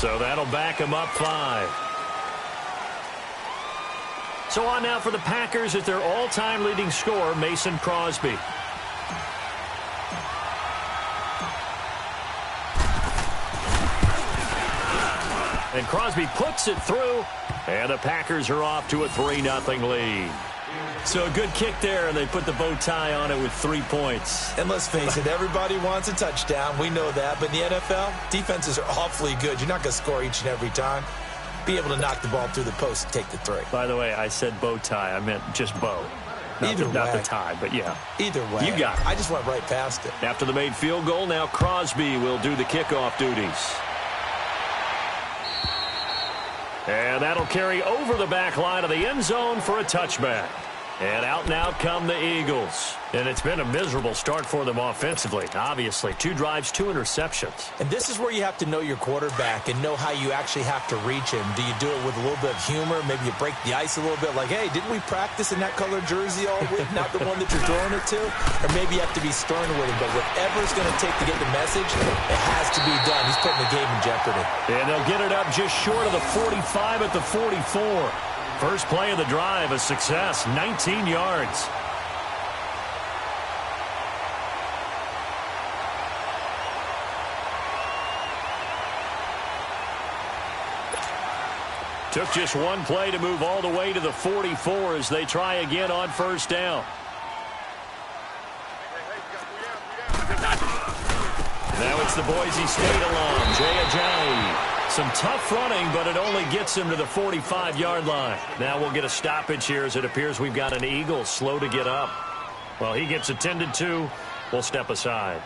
So that'll back him up 5. So on now for the Packers at their all-time leading scorer, Mason Crosby. And Crosby puts it through, and the Packers are off to a 3-0 lead. So a good kick there, and they put the bow tie on it with 3 points. And let's face it, everybody wants a touchdown. We know that. But in the NFL, defenses are awfully good. You're not going to score each and every time. Be able to knock the ball through the post and take the 3. By the way, I said bow tie. I meant just bow. Not the tie, but yeah. Either way. You got it. I just went right past it. After the made field goal, now Crosby will do the kickoff duties. And that'll carry over the back line of the end zone for a touchback. And out now come the Eagles. And it's been a miserable start for them offensively. Obviously, 2 drives, 2 interceptions. And this is where you have to know your quarterback and know how you actually have to reach him. Do you do it with a little bit of humor? Maybe you break the ice a little bit like, hey, didn't we practice in that color jersey all week? Not the one that you're throwing it to? Or maybe you have to be stern with him. But whatever it's going to take to get the message, it has to be done. He's putting the game in jeopardy. And they'll get it up just short of the 45 at the 44. First play of the drive, a success, 19 yards. Took just one play to move all the way to the 44 as they try again on first down. Now it's the Boise State alum, Jay Ajayi. Some tough running, but it only gets him to the 45-yard line. Now we'll get a stoppage here as it appears we've got an Eagle slow to get up. Well, he gets attended to. We'll step aside.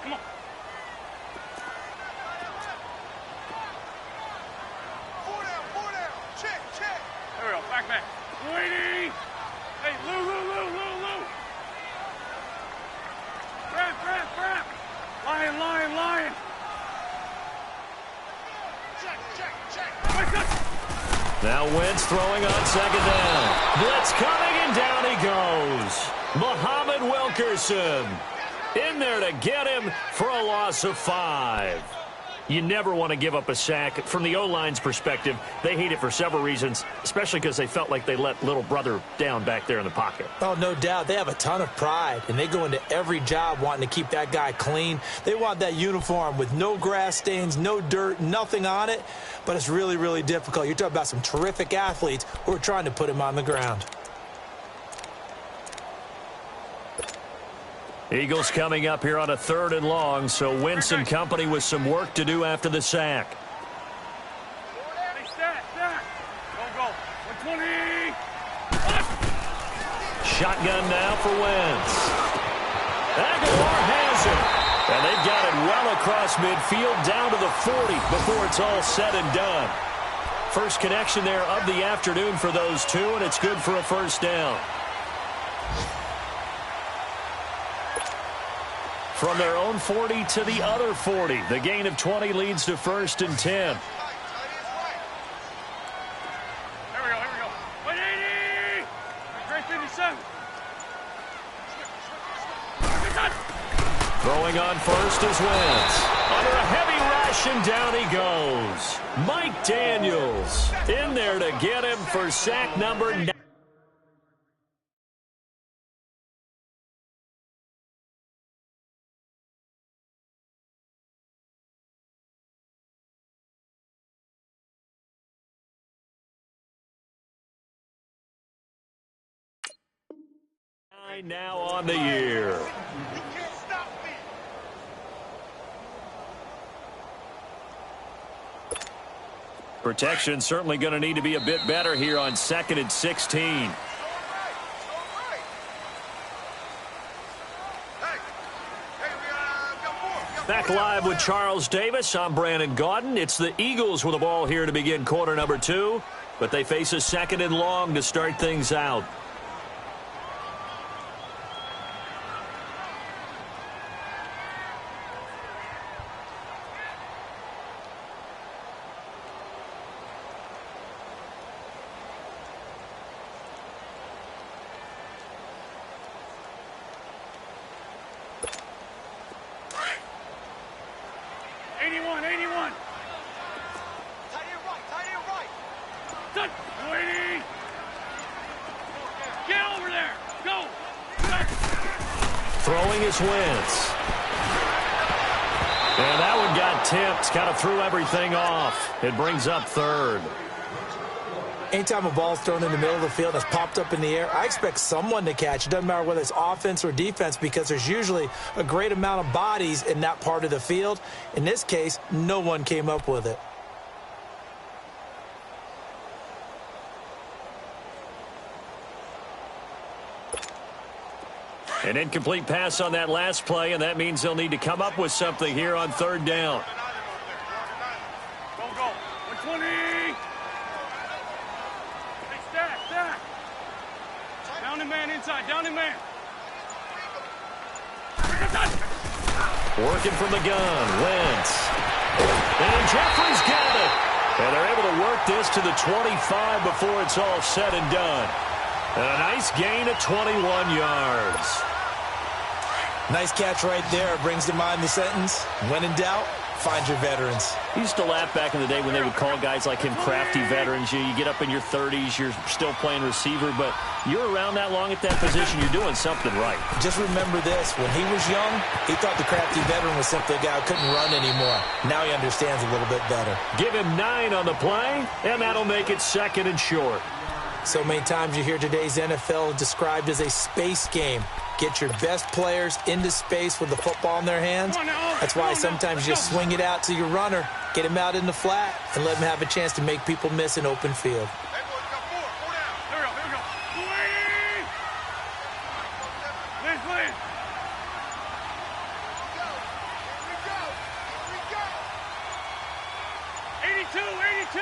Come on. 4 down. Check. There we go. Back. Waiting. Hey, Lou. Grab. Lion. Check. Now Wentz throwing on second down. Blitz coming, and down he goes. Muhammad Wilkerson in there to get him for a loss of 5. You never want to give up a sack. From the O-line's perspective, they hate it for several reasons, especially because they felt like they let little brother down back there in the pocket. Oh, no doubt. They have a ton of pride, and they go into every job wanting to keep that guy clean. They want that uniform with no grass stains, no dirt, nothing on it, but it's really, really difficult. You're talking about some terrific athletes who are trying to put him on the ground. Eagles coming up here on a 3rd and long, so Wentz and company with some work to do after the sack. Go. 120. Shotgun now for Wentz. Aguilar has it. And they've got it well across midfield down to the 40 before it's all said and done. First connection there of the afternoon for those two, and it's good for a first down. From their own 40 to the other 40. The gain of 20 leads to 1st and 10. Here we go. 180. Great 57. Throwing on first is Wentz. Under a heavy rush, and down he goes. Mike Daniels in there to get him for sack number 9. Now on the year. Protection certainly going to need to be a bit better here on 2nd and 16. Back live with Charles Davis. I'm Brandon Gaudin. It's the Eagles with the ball here to begin quarter number 2. but they face a 2nd and long to start things out. Throwing is Wentz. And that one got tipped. Kind of threw everything off. It brings up 3rd. Anytime a ball's thrown in the middle of the field that's popped up in the air, I expect someone to catch. It doesn't matter whether it's offense or defense because there's usually a great amount of bodies in that part of the field. In this case, no one came up with it. An incomplete pass on that last play, and that means they'll need to come up with something here on 3rd down. Go, 120. Hey, stack. Down the man inside, down the man. Working from the gun, Wentz. And Jeffrey's got it. And they're able to work this to the 25 before it's all said and done. And a nice gain of 21 yards. Nice catch right there. Brings to mind the sentence, when in doubt, find your veterans. I used to laugh back in the day when they would call guys like him crafty veterans. You get up in your 30s, you're still playing receiver, but you're around that long at that position, you're doing something right. Just remember this. When he was young, he thought the crafty veteran was simply a guy who couldn't run anymore. Now he understands a little bit better. Give him 9 on the play, and that'll make it 2nd and short. So many times you hear today's NFL described as a space game. Get your best players into space with the football in their hands. That's why sometimes you just swing it out to your runner, get him out in the flat, and let him have a chance to make people miss an open field. Here we go. 82.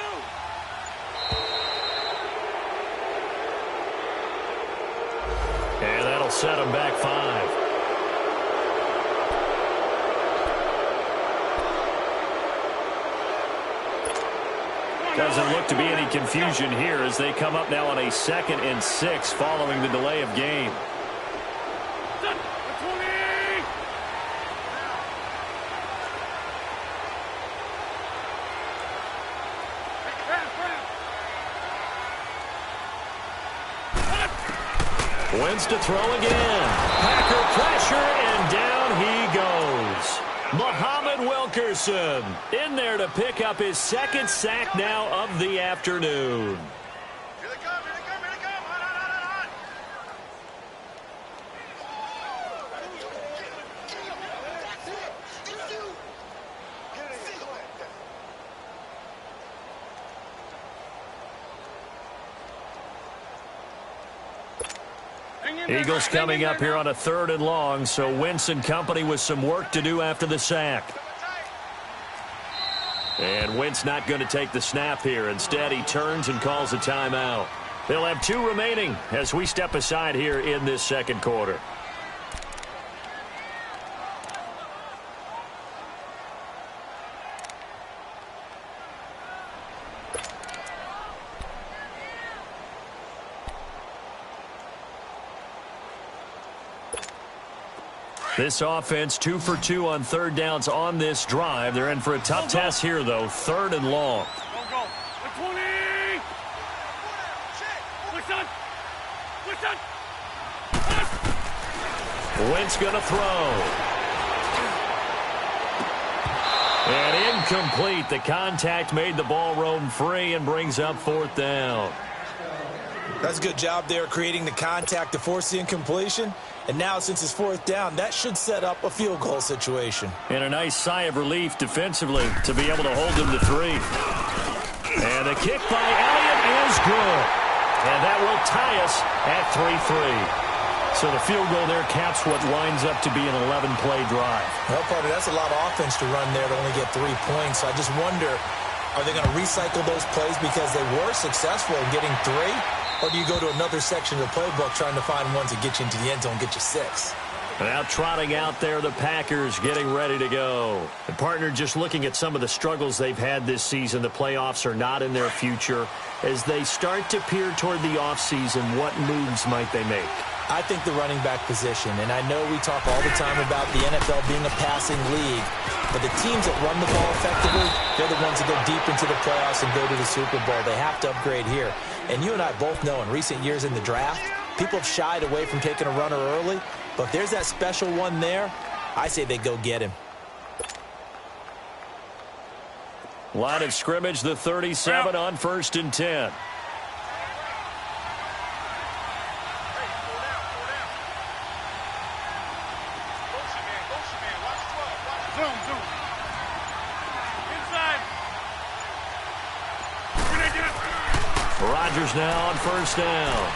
And that'll set him back 5. Doesn't look to be any confusion here as they come up now on a 2nd and 6 following the delay of game. Wentz to throw again. Packer pressure, and down he goes. Muhammad Wilkerson in there to pick up his 2nd sack now of the afternoon. Here they come. Hot. Eagles coming up here on a 3rd and long, so Wentz and company with some work to do after the sack. And Wentz not going to take the snap here. Instead, he turns and calls a timeout. They'll have 2 remaining as we step aside here in this 2nd quarter. This offense 2 for 2 on 3rd downs on this drive. They're in for a tough test here, though. 3rd and long. Go. 120. Listen. Wentz going to throw. And incomplete. The contact made the ball roam free and brings up 4th down. That's a good job there creating the contact to force the incompletion. And now, since it's 4th down, that should set up a field goal situation. And a nice sigh of relief defensively to be able to hold them to 3. And the kick by Elliott is good. And that will tie us at 3-3. So the field goal there caps what winds up to be an 11-play drive. Well, partner, that's a lot of offense to run there to only get 3 points. So I just wonder Are they going to recycle those plays because they were successful in getting 3? Or do you go to another section of the playbook trying to find ones that get you into the end zone, get you 6? Now trotting out there, the Packers getting ready to go. And partner, just looking at some of the struggles they've had this season, the playoffs are not in their future. As they start to peer toward the offseason, what moves might they make? I think the running back position, and I know we talk all the time about the NFL being a passing league, but the teams that run the ball effectively, they're the ones that go deep into the playoffs and go to the Super Bowl. They have to upgrade here. And you and I both know in recent years in the draft, people have shied away from taking a runner early, but if there's that special one there, I say they go get him. Line of scrimmage, the 37 on 1st and 10. Rodgers now on 1st down.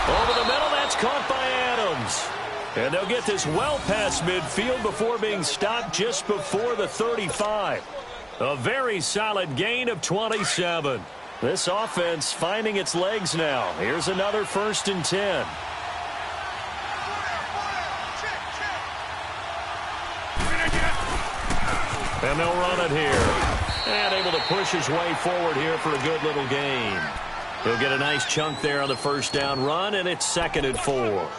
Over the middle, that's caught by Adams. And they'll get this well past midfield before being stopped just before the 35. A very solid gain of 27. This offense finding its legs now. Here's another 1st and 10. And they'll run it here. And able to push his way forward here for a good little gain. He'll get a nice chunk there on the 1st down run, and it's 2nd and 4.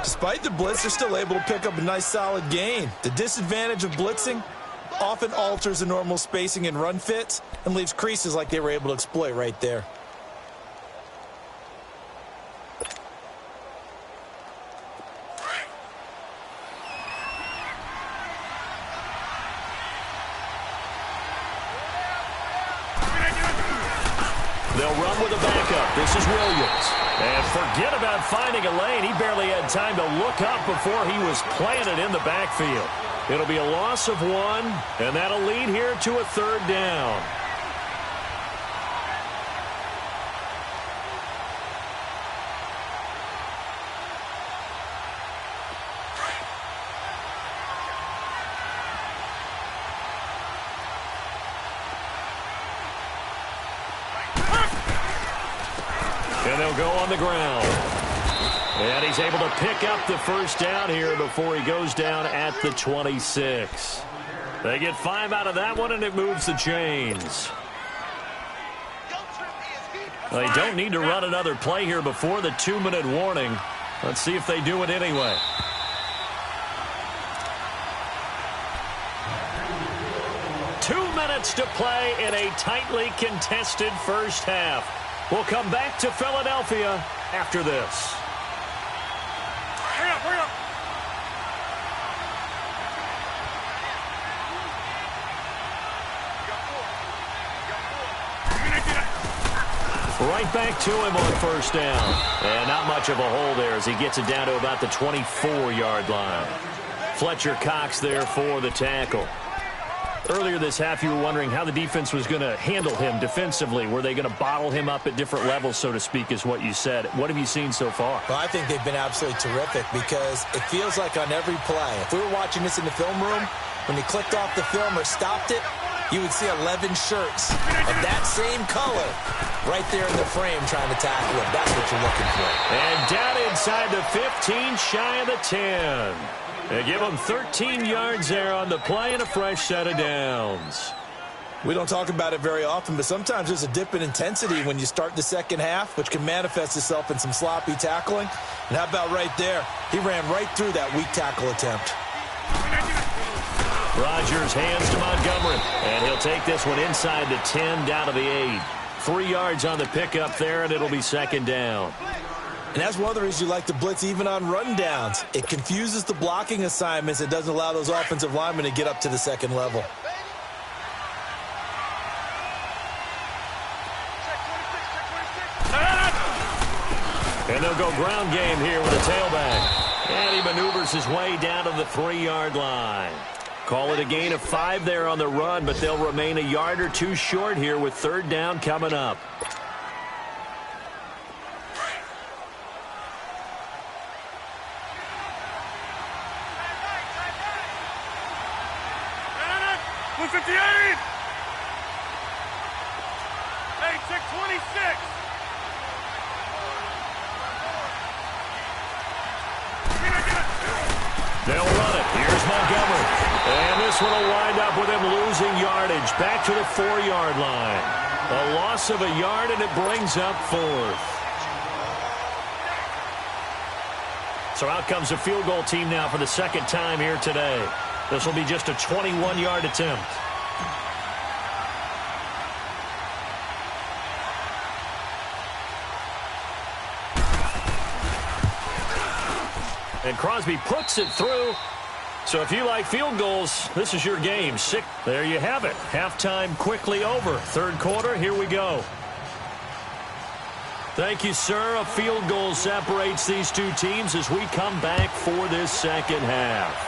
Despite the blitz, they're still able to pick up a nice solid gain. The disadvantage of blitzing often alters the normal spacing and run fits and leaves creases like they were able to exploit right there. They'll run with a backup. This is Williams. And forget about finding a lane. He barely had time to look up before he was planted in the backfield. It'll be a loss of 1, and that'll lead here to a 3rd down. And they'll go on the ground. And he's able to pick up the 1st down here before he goes down at the 26. They get 5 out of that one, and it moves the chains. They don't need to run another play here before the 2-minute warning. Let's see if they do it anyway. To play in a tightly contested first half. We'll come back to Philadelphia after this. Right back to him on 1st down. And not much of a hole there as he gets it down to about the 24-yard line. Fletcher Cox there for the tackle. Earlier this half, you were wondering how the defense was going to handle him defensively. Were they going to bottle him up at different levels, so to speak, is what you said. What have you seen so far? Well, I think they've been absolutely terrific because it feels like on every play, if we were watching this in the film room, when you clicked off the film or stopped it, you would see 11 shirts of that same color right there in the frame trying to tackle him. That's what you're looking for. And down inside the 15, shy of the 10. They give them 13 yards there on the play and a fresh set of downs. We don't talk about it very often, but sometimes there's a dip in intensity when you start the second half, which can manifest itself in some sloppy tackling. And how about right there? He ran right through that weak tackle attempt. Rodgers hands to Montgomery, and he'll take this one inside the 10 down to the 8. 3 yards on the pickup there, and it'll be 2nd down. And that's one of the reasons you like to blitz even on run downs. It confuses the blocking assignments. It doesn't allow those offensive linemen to get up to the 2nd level. And they'll go ground game here with a tailback. And he maneuvers his way down to the 3-yard line. Call it a gain of 5 there on the run, but they'll remain a yard or 2 short here with 3rd down coming up. Blue 58! Hey, check 26! They'll run it. Here's Montgomery. And this one will wind up with him losing yardage back to the 4-yard line. A loss of a yard, and it brings up 4th. So out comes the field goal team now for the second time here today. This will be just a 21-yard attempt. And Crosby puts it through. So if you like field goals, this is your game. There you have it. Halftime quickly over. Third quarter, here we go. Thank you, sir. A field goal separates these two teams as we come back for this second half.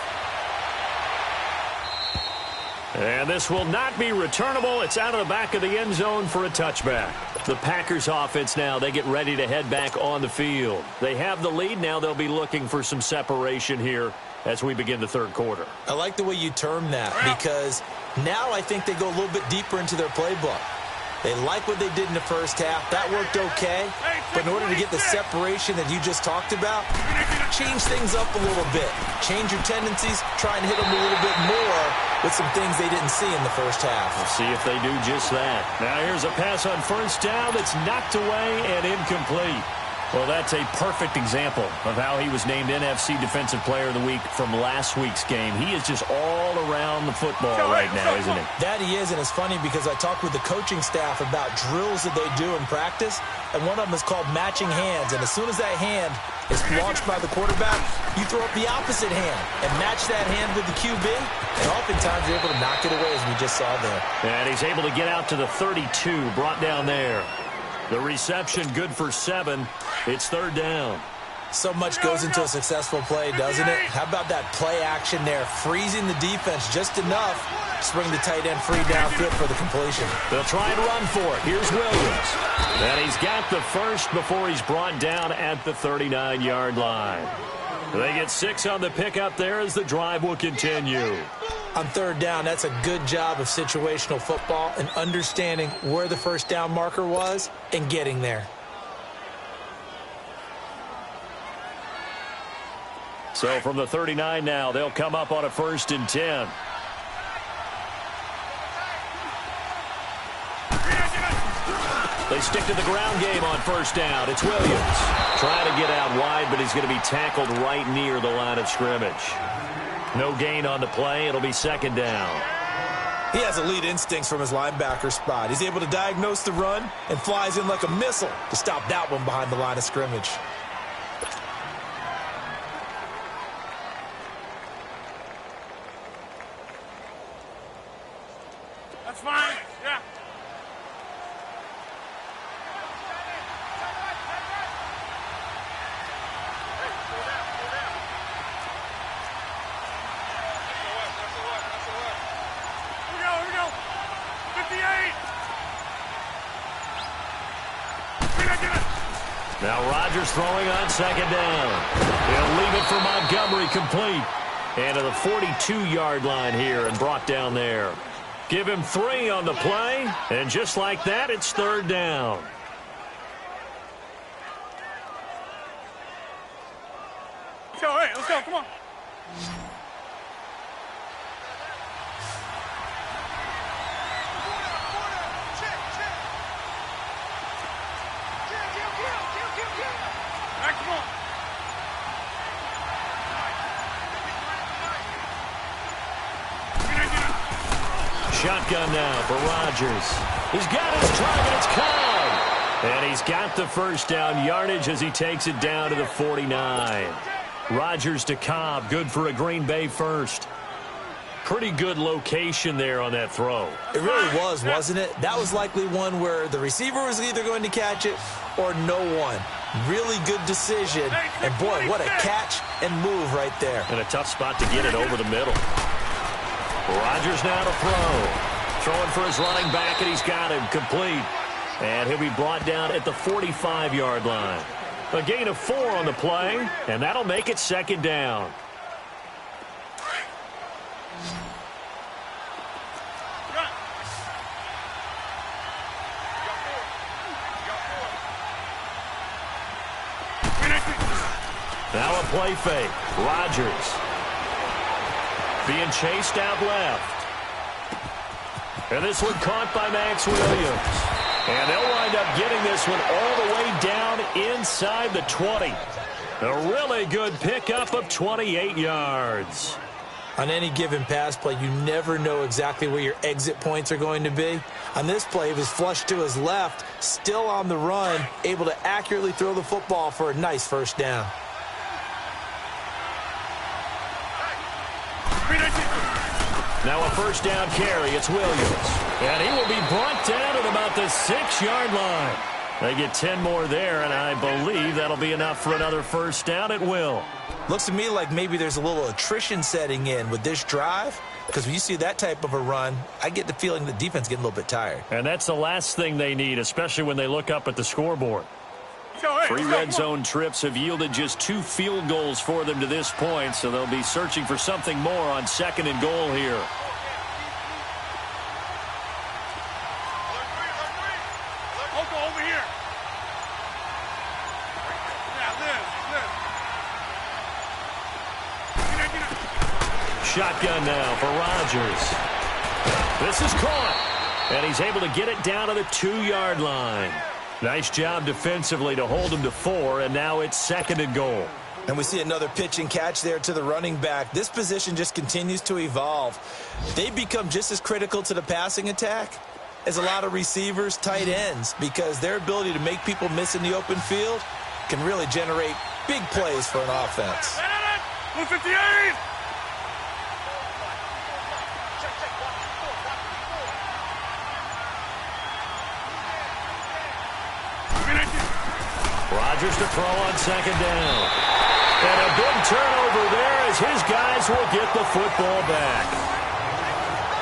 And this will not be returnable. It's out of the back of the end zone for a touchback. The Packers offense now, they get ready to head back on the field. They have the lead. Now they'll be looking for some separation here as we begin the third quarter. I like the way you term that because now I think they go a little bit deeper into their playbook. They like what they did in the first half. That worked okay. But in order to get the separation that you just talked about, change things up a little bit. Change your tendencies. Try and hit them a little bit more with some things they didn't see in the first half. We'll see if they do just that. Now here's a pass on first down that's knocked away and incomplete. Well, that's a perfect example of how he was named NFC Defensive Player of the Week from last week's game. He is just all around the football right now, isn't he? That he is, and it's funny because I talked with the coaching staff about drills that they do in practice, and one of them is called matching hands. And as soon as that hand is launched by the quarterback, you throw up the opposite hand and match that hand with the QB, and oftentimes you're able to knock it away, as we just saw there. And he's able to get out to the 32, brought down there. The reception good for 7. It's third down. So much goes into a successful play, doesn't it? How about that play action there, freezing the defense just enough to bring the tight end free downfield for the completion. They'll try and run for it. Here's Williams. And he's got the first before he's brought down at the 39-yard line. They get 6 on the pickup there as the drive will continue. On third down, that's a good job of situational football and understanding where the first down marker was and getting there. So from the 39 now, they'll come up on a 1st and 10. They stick to the ground game on first down. It's Williams. Trying to get out wide, but he's going to be tackled right near the line of scrimmage. No gain on the play. It'll be second down. He has elite instincts from his linebacker spot. He's able to diagnose the run and flies in like a missile to stop that one behind the line of scrimmage. That's fine. Yeah. Here we go. 58. Now Rodgers throwing on second down. He'll leave it for Montgomery complete. And to the 42-yard line here and brought down there. Give him 3 on the play, and just like that, it's third down. Let's go, hey, let's go, come on. Back, come on. Shotgun now for Rodgers. He's got his target. It's Cobb. And he's got the first down yardage as he takes it down to the 49. Rodgers to Cobb. Good for a Green Bay first. Pretty good location there on that throw. It really was, wasn't it? That was likely one where the receiver was either going to catch it or no one. Really good decision. And, boy, what a catch and move right there. And a tough spot to get it over the middle. Rodgers now to throw. Throwing for his running back, and he's got him complete. And he'll be brought down at the 45-yard line. A gain of 4 on the play, and that'll make it second down. Now a play fake. Rodgers being chased out left. And this one caught by Max Williams. And they'll wind up getting this one all the way down inside the 20. A really good pickup of 28 yards. On any given pass play, you never know exactly where your exit points are going to be. On this play, he was flushed to his left, still on the run, able to accurately throw the football for a nice first down. Now a first down carry. It's Williams. And he will be brought down at about the 6-yard line. They get 10 more there, and I believe that'll be enough for another first down at will. Looks to me like maybe there's a little attrition setting in with this drive, because when you see that type of a run, I get the feeling the defense getting a little bit tired. And that's the last thing they need, especially when they look up at the scoreboard. 3 red zone trips have yielded just 2 field goals for them to this point, so they'll be searching for something more on 2nd and goal here. Over here. Shotgun now for Rodgers. This is caught, and he's able to get it down to the 2-yard line. Nice job defensively to hold him to 4, and now it's 2nd and goal. And we see another pitch and catch there to the running back. This position just continues to evolve. They become just as critical to the passing attack as a lot of receivers, tight ends, because their ability to make people miss in the open field can really generate big plays for an offense. 158! Rodgers to throw on 2nd down. And a big turnover there as his guys will get the football back.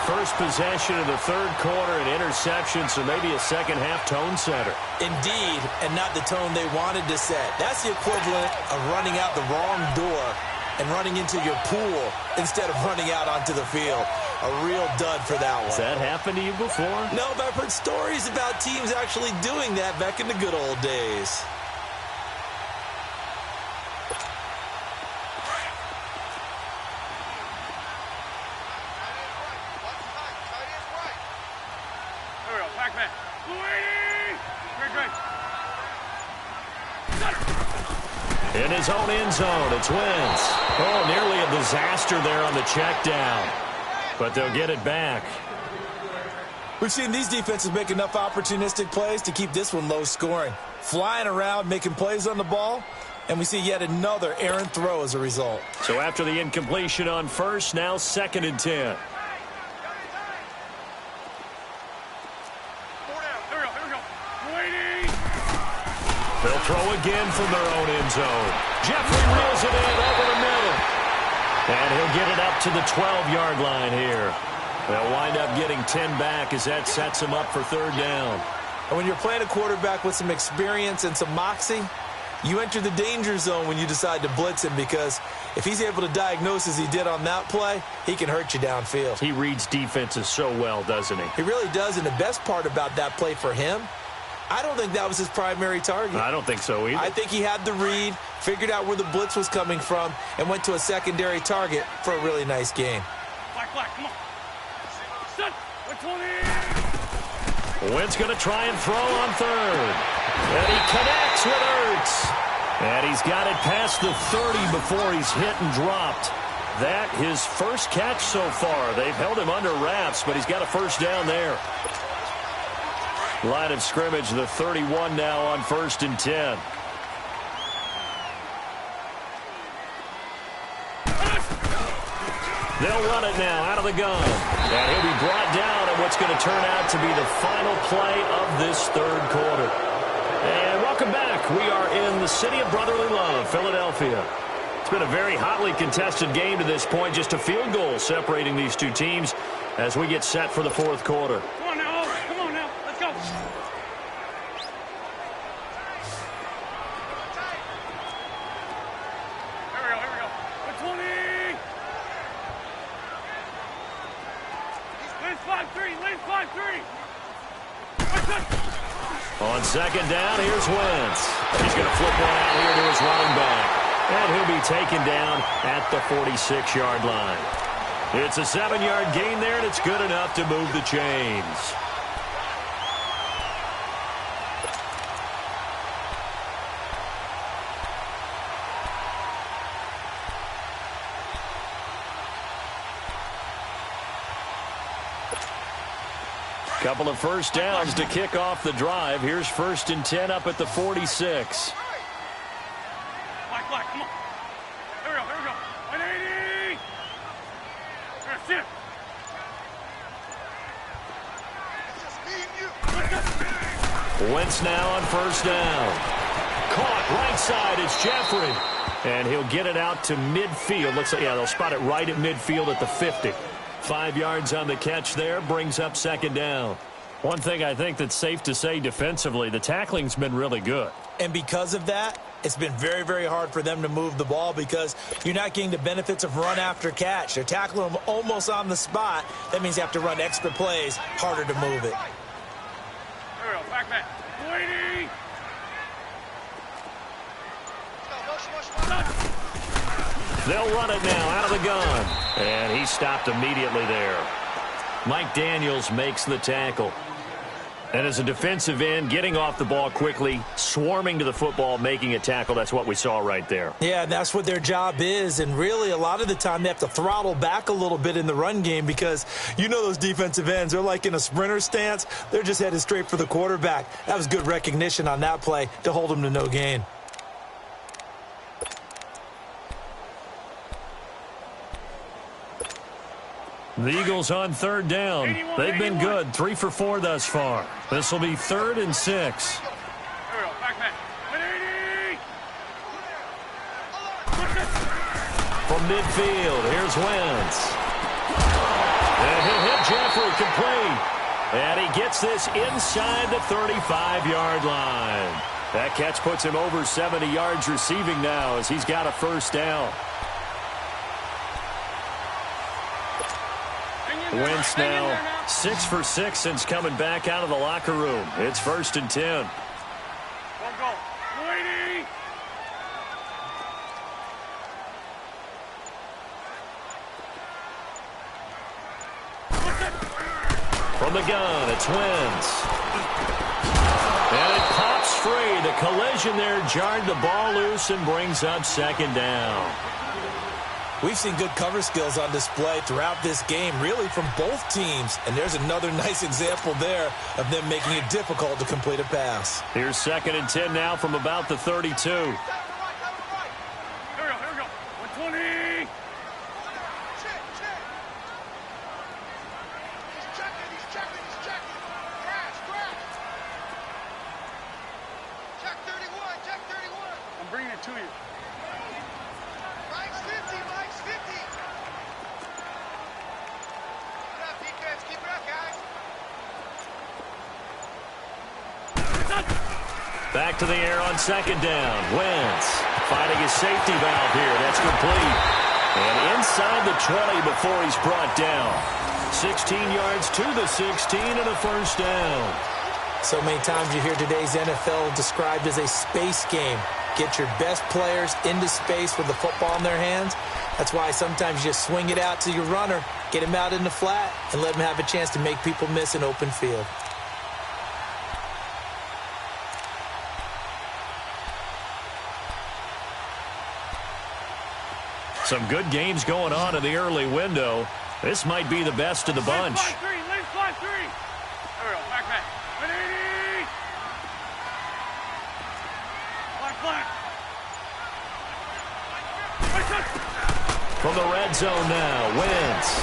First possession of the 3rd quarter, an interception, so maybe a second-half tone setter. Indeed, and not the tone they wanted to set. That's the equivalent of running out the wrong door and running into your pool instead of running out onto the field. A real dud for that one. Has that happened to you before? No, but I've heard stories about teams actually doing that back in the good old days. In his own end zone, it's Wentz. Oh, nearly a disaster there on the check down. But they'll get it back. We've seen these defenses make enough opportunistic plays to keep this one low scoring. Flying around, making plays on the ball, and we see yet another errant throw as a result. So after the incompletion on first, now 2nd and 10. They'll throw again from their own end zone. Jeffrey reels it in over the middle. And he'll get it up to the 12-yard line here. They'll wind up getting 10 back as that sets him up for 3rd down. And when you're playing a quarterback with some experience and some moxie, you enter the danger zone when you decide to blitz him, because if he's able to diagnose as he did on that play, he can hurt you downfield. He reads defenses so well, doesn't he? He really does, and the best part about that play for him, I don't think that was his primary target. I don't think so either. I think he had the read, figured out where the blitz was coming from, and went to a secondary target for a really nice gain. Black, come on. Set. 20. Wentz going to try and throw on 3rd. And he connects with Ertz. And he's got it past the 30 before he's hit and dropped. That his first catch so far. They've held him under wraps, but he's got a first down there. Line of scrimmage, the 31 now on 1st and 10. They'll run it now out of the gun. And he'll be brought down in what's going to turn out to be the final play of this 3rd quarter. And welcome back. We are in the city of brotherly love, Philadelphia. It's been a very hotly contested game to this point. Just a field goal separating these two teams as we get set for the 4th quarter. Come on now. Come on now. Let's go. Here we go. 20. Lane's 5-3. On 2nd down, here's Wentz. He's going to flip one out here to his running back. And he'll be taken down at the 46-yard line. It's a 7-yard gain there, and it's good enough to move the chains. Couple of first downs to kick off the drive. Here's 1st and 10 up at the 46. Black, come on. Here we go. 180. That's it. Wentz now on 1st down. Caught right side. It's Jeffrey. And he'll get it out to midfield. Looks like, yeah, they'll spot it right at midfield at the 50. 5 yards on the catch there. Brings up 2nd down. One thing I think that's safe to say defensively, the tackling's been really good. And because of that, it's been very, very hard for them to move the ball because you're not getting the benefits of run after catch. They're tackling them almost on the spot. That means you have to run extra plays, harder to move it. Here we go. Back. 180. They'll run it now out of the gun. And he stopped immediately there. Mike Daniels makes the tackle. And as a defensive end, getting off the ball quickly, swarming to the football, making a tackle, that's what we saw right there. Yeah, that's what their job is. And really, a lot of the time, they have to throttle back a little bit in the run game because you know those defensive ends, they're like in a sprinter stance. They're just headed straight for the quarterback. That was good recognition on that play to hold them to no gain. The Eagles on 3rd down. They've been good, 3 for 4 thus far. This will be 3rd and 6. Here we go. Back. 180. From midfield, here's Wentz. And he'll hit Jeffrey complete. And he gets this inside the 35-yard line. That catch puts him over 70 yards receiving now as he's got a 1st down. Wentz now 6 for 6 since coming back out of the locker room. It's 1st and 10. Go. 180. From the gun, it's Wentz. And it pops free. The collision there jarred the ball loose and brings up 2nd down. We've seen good cover skills on display throughout this game, really from both teams. And there's another nice example there of them making it difficult to complete a pass. Here's 2nd and 10 now from about the 32. Here we go. 120. He's checking. Crash. Check 31. I'm bringing it to you. Mike's 50. Keep it up, defense. Keep it up, guys. Back to the air on 2nd down. Wentz finding his safety valve here. That's complete. And inside the 20 before he's brought down. 16 yards to the 16 and a 1st down. So many times you hear today's NFL described as a space game. Get your best players into space with the football in their hands. That's why sometimes you just swing it out to your runner, get him out in the flat, and let him have a chance to make people miss an open field. Some good games going on in the early window. This might be the best of the bunch. Lane 5-3. Here we go. Back. 180. Black. From the red zone now, Wentz.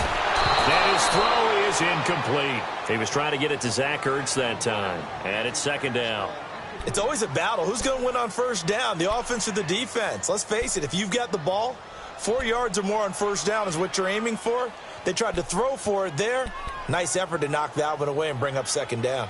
And his throw is incomplete. He was trying to get it to Zach Ertz that time. And it's 2nd down. It's always a battle. Who's going to win on 1st down, the offense or the defense? Let's face it, if you've got the ball, 4 yards or more on 1st down is what you're aiming for. They tried to throw for it there. Nice effort to knock that one away and bring up 2nd down.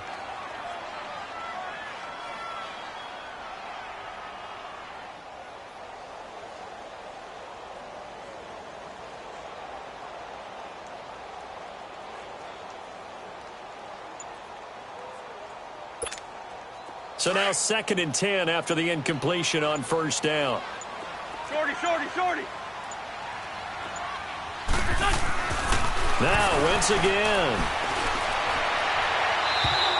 So now 2nd and 10 after the incompletion on 1st down. Shorty, shorty, shorty. Now Wentz again.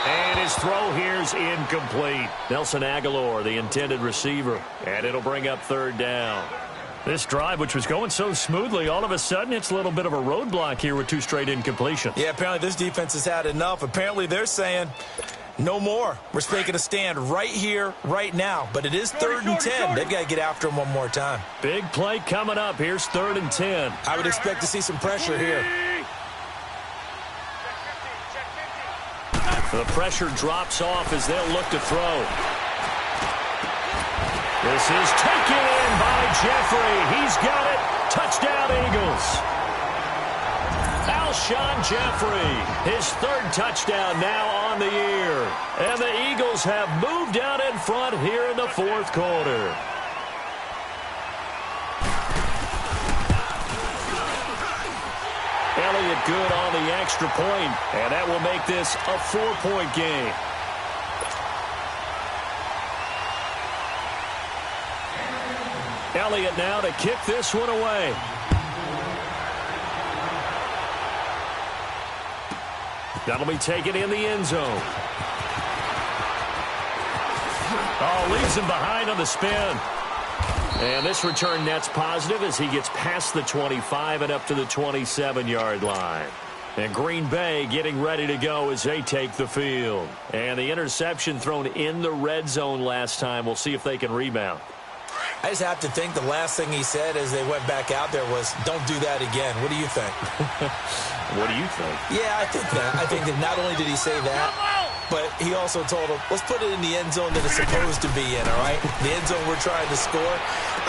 And his throw here's incomplete. Nelson Aguilar, the intended receiver. And it'll bring up third down. This drive, which was going so smoothly, all of a sudden it's a little bit of a roadblock here with 2 straight incompletions. Yeah, apparently this defense has had enough. Apparently they're saying no more. We're taking a stand right here, right now. But it is 3rd and 10. They've got to get after him one more time. Big play coming up. Here's 3rd and 10. I would expect to see some pressure here. The pressure drops off as they'll look to throw. This is taken in by Jeffrey. He's got it. Touchdown, Eagles. Alshon Jeffrey, his 3rd touchdown now on the year. And the Eagles have moved out in front here in the 4th quarter. Elliott good on the extra point, and that will make this a 4-point game. Elliott now to kick this one away. That'll be taken in the end zone. Oh, leaves him behind on the spin. And this return net's positive as he gets past the 25 and up to the 27-yard line. And Green Bay getting ready to go as they take the field. And the interception thrown in the red zone last time. We'll see if they can rebound. I just have to think the last thing he said as they went back out there was, don't do that again. What do you think? What do you think? Yeah, I think that. I think that not only did he say that, but he also told him, let's put it in the end zone that it's supposed to be in, all right? The end zone we're trying to score.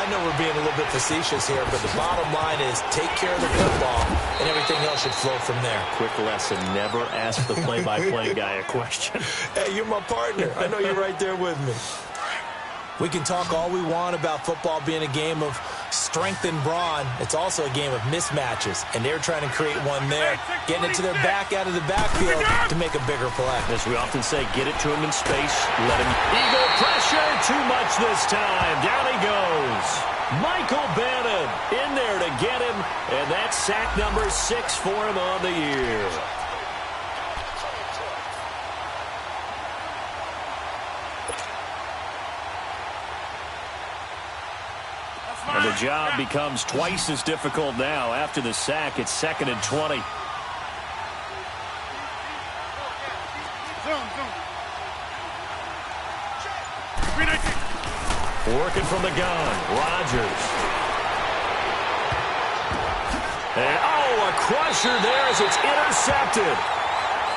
I know we're being a little bit facetious here, but the bottom line is take care of the football, and everything else should flow from there. Quick lesson, never ask the play-by-play guy a question. Hey, you're my partner. I know you're right there with me. We can talk all we want about football being a game of strength and brawn. It's also a game of mismatches, and they're trying to create one there, getting it to their back out of the backfield to make a bigger play. As we often say, get it to him in space, let him. Eagle pressure, too much this time. Down he goes. Michael Bannon in there to get him, and that's sack number 6 for him on the year. And the job becomes twice as difficult now. After the sack, it's 2nd and 20. Working from the gun, Rodgers. And, a crusher there as it's intercepted.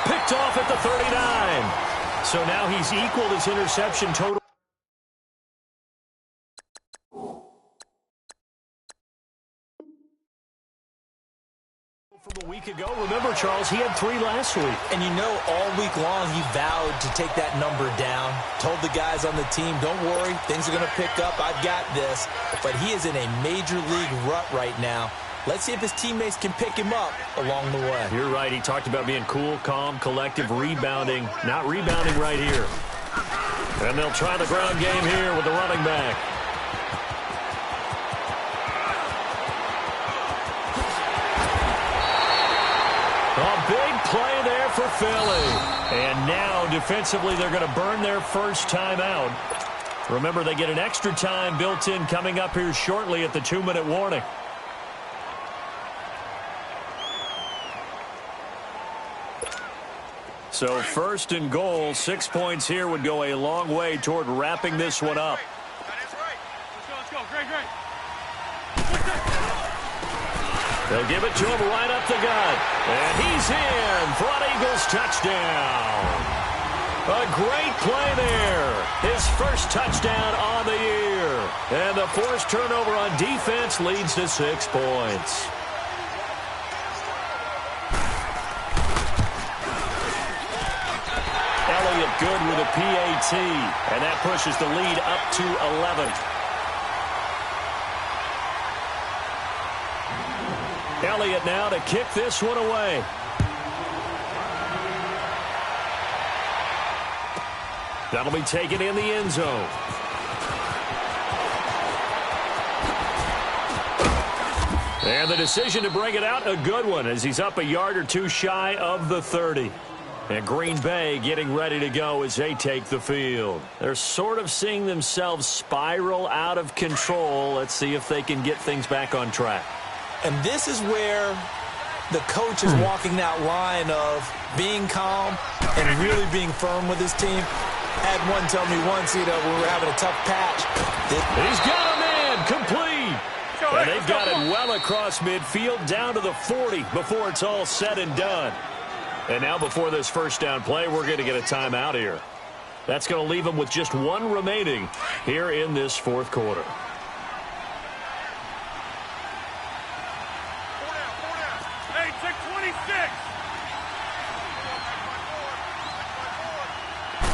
Picked off at the 39. So now he's equaled his interception total. From a week ago. Remember, Charles, he had 3 last week. And you know, all week long he vowed to take that number down. Told the guys on the team, don't worry, things are going to pick up. I've got this. But he is in a major league rut right now. Let's see if his teammates can pick him up along the way. You're right. He talked about being cool, calm, collective, rebounding. Not rebounding right here. And they'll try the ground game here with the running back. A big play there for Philly. And now, defensively, they're going to burn their first timeout. Remember, they get an extra time built in coming up here shortly at the 2-minute warning. So 1st and goal, 6 points here would go a long way toward wrapping this one up. That is right. Let's go. Great. They'll give it to him right up the gut. And he's in for an Eagles touchdown. A great play there. His first touchdown on the year. And the forced turnover on defense leads to 6 points. Elliott good with a PAT. And that pushes the lead up to 11. Elliott now to kick this one away. That'll be taken in the end zone. And the decision to bring it out, a good one, as he's up a yard or two shy of the 30. And Green Bay getting ready to go as they take the field. They're sort of seeing themselves spiral out of control. Let's see if they can get things back on track. And this is where the coach is walking that line of being calm and really being firm with his team. I had one tell me once, when we were having a tough patch. He's got a man complete. And they've got it well across midfield down to the 40 before it's all said and done. And now before this first down play, we're going to get a timeout here. That's going to leave them with just one remaining here in this fourth quarter. Hey, check 26.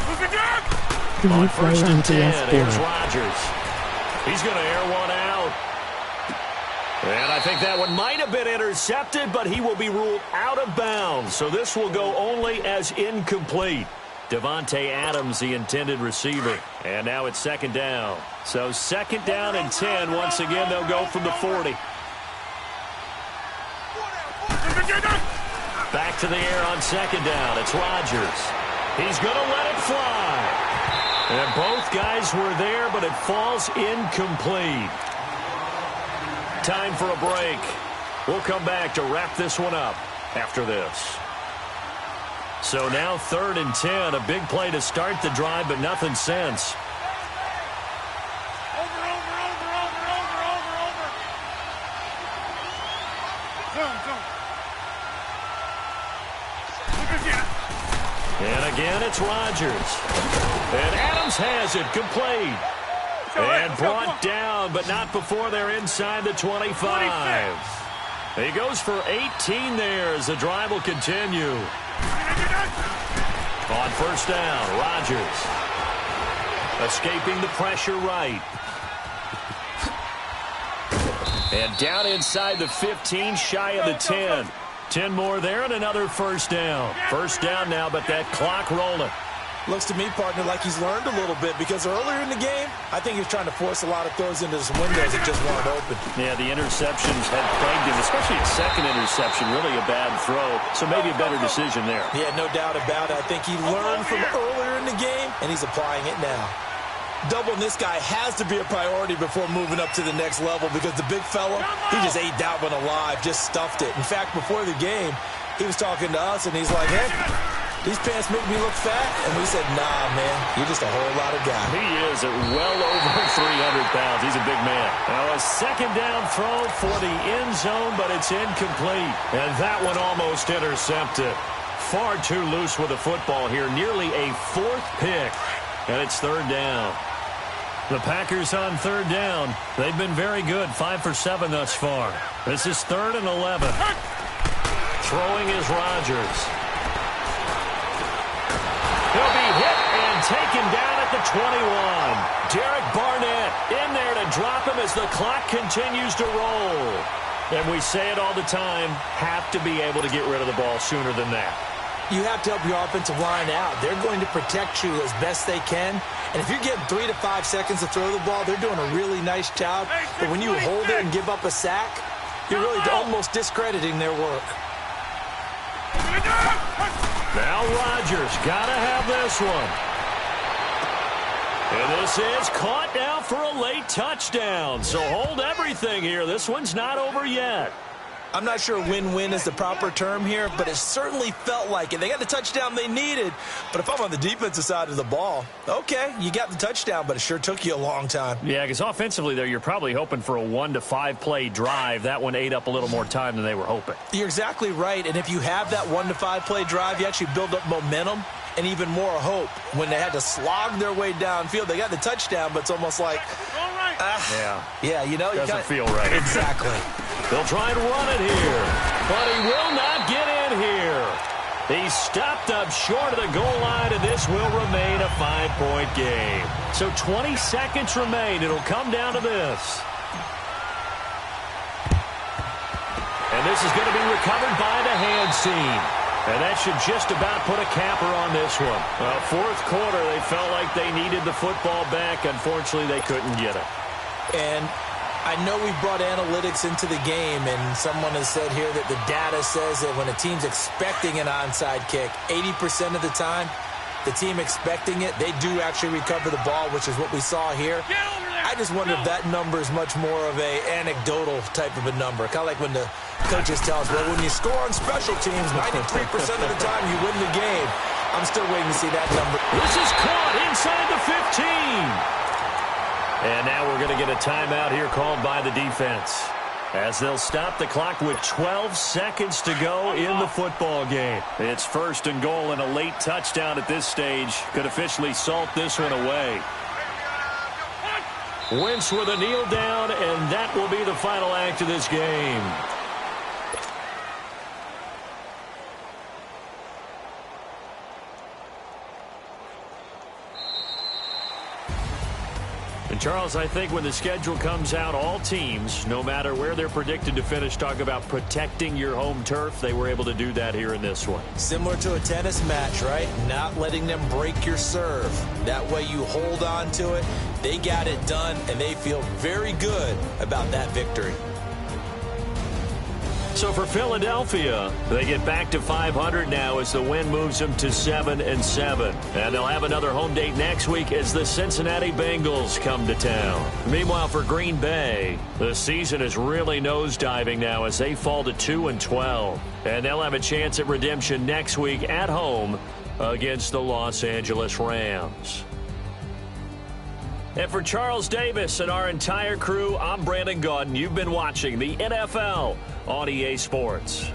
Look at that. On first and 10, here's Rodgers. He's going to air one out. And I think that one might have been intercepted, but he will be ruled out of bounds. So this will go only as incomplete. Devontae Adams, the intended receiver. And now it's second down. So second down and 10. Once again, they'll go from the 40. Back to the air on second down. It's Rodgers. He's going to let it fly. And both guys were there, but it falls incomplete. Time for a break. We'll come back to wrap this one up after this. So now 3rd and 10. A big play to start the drive, but nothing since. Over. Zone. Look again. And again, it's Rodgers. And Adams has it complete. And brought down, but not before they're inside the 25. He goes for 18 there as the drive will continue. On first down, Rodgers. Escaping the pressure right. And down inside the 15, shy of the 10. 10 more there and another first down. First down now, but that clock rolling. Looks to me, partner, like he's learned a little bit because earlier in the game, I think he was trying to force a lot of throws into some windows that just weren't open. Yeah, the interceptions had plagued him, especially his second interception, really a bad throw. So maybe a better decision there. Yeah, no doubt about it. I think he learned from earlier in the game, and he's applying it now. Doubling this guy has to be a priority before moving up to the next level because the big fella, he just ate that one alive, just stuffed it. In fact, before the game, he was talking to us, and he's like, hey, these pants make me look fat. And we said, nah, man, you're just a whole lot of guy. He is at well over 300 pounds. He's a big man. Now a second down throw for the end zone, but it's incomplete. And that one almost intercepted. Far too loose with the football here. Nearly a 4th pick. And it's 3rd down. The Packers on 3rd down. They've been very good. 5 for 7 thus far. This is 3rd and 11. Throwing is Rodgers. He'll be hit and taken down at the 21. Derek Barnett in there to drop him as the clock continues to roll. And we say it all the time, have to be able to get rid of the ball sooner than that. You have to help your offensive line out. They're going to protect you as best they can. And if you're getting 3 to 5 seconds to throw the ball, they're doing a really nice job. But when you hold it and give up a sack, you're really almost discrediting their work. Now Rodgers got to have this one. And this is caught now for a late touchdown. So hold everything here. This one's not over yet. I'm not sure win-win is the proper term here, but it certainly felt like it. They got the touchdown they needed, but if I'm on the defensive side of the ball, okay, you got the touchdown, but it sure took you a long time. Yeah, because offensively there, you're probably hoping for a 1 to 5 play drive. That one ate up a little more time than they were hoping. You're exactly right, and if you have that 1 to 5 play drive, you actually build up momentum and even more hope. When they had to slog their way downfield, they got the touchdown, but it's almost like, yeah, you know, doesn't feel right. Exactly. They'll try and run it here, but he will not get in here. He's stopped up short of the goal line, and this will remain a 5-point game. So 20 seconds remain. It'll come down to this. And this is going to be recovered by the hands team. And that should just about put a capper on this one. Well, fourth quarter, they felt like they needed the football back. Unfortunately, they couldn't get it. And I know we've brought analytics into the game, and someone has said here that the data says that when a team's expecting an onside kick, 80% of the time, the team expecting it, they do actually recover the ball, which is what we saw here. I just wonder if that number is much more of a anecdotal type of a number. Kind of like when the coaches tell us, well, when you score on special teams, 93% of the time you win the game. I'm still waiting to see that number. This is caught inside the 15. And now we're going to get a timeout here called by the defense, as they'll stop the clock with 12 seconds to go in the football game. It's 1st and goal, and a late touchdown at this stage could officially salt this one away. Wentz with a kneel down, and that will be the final act of this game. And Charles, I think when the schedule comes out, all teams, no matter where they're predicted to finish, talk about protecting your home turf. They were able to do that here in this one. Similar to a tennis match, right? Not letting them break your serve. That way you hold on to it. They got it done, and they feel very good about that victory. So for Philadelphia, they get back to 500 now as the win moves them to 7-7. And they'll have another home date next week as the Cincinnati Bengals come to town. Meanwhile, for Green Bay, the season is really nosediving now as they fall to 2-12. And they'll have a chance at redemption next week at home against the Los Angeles Rams. And for Charles Davis and our entire crew, I'm Brandon Gaudin. You've been watching the NFL on EA Sports.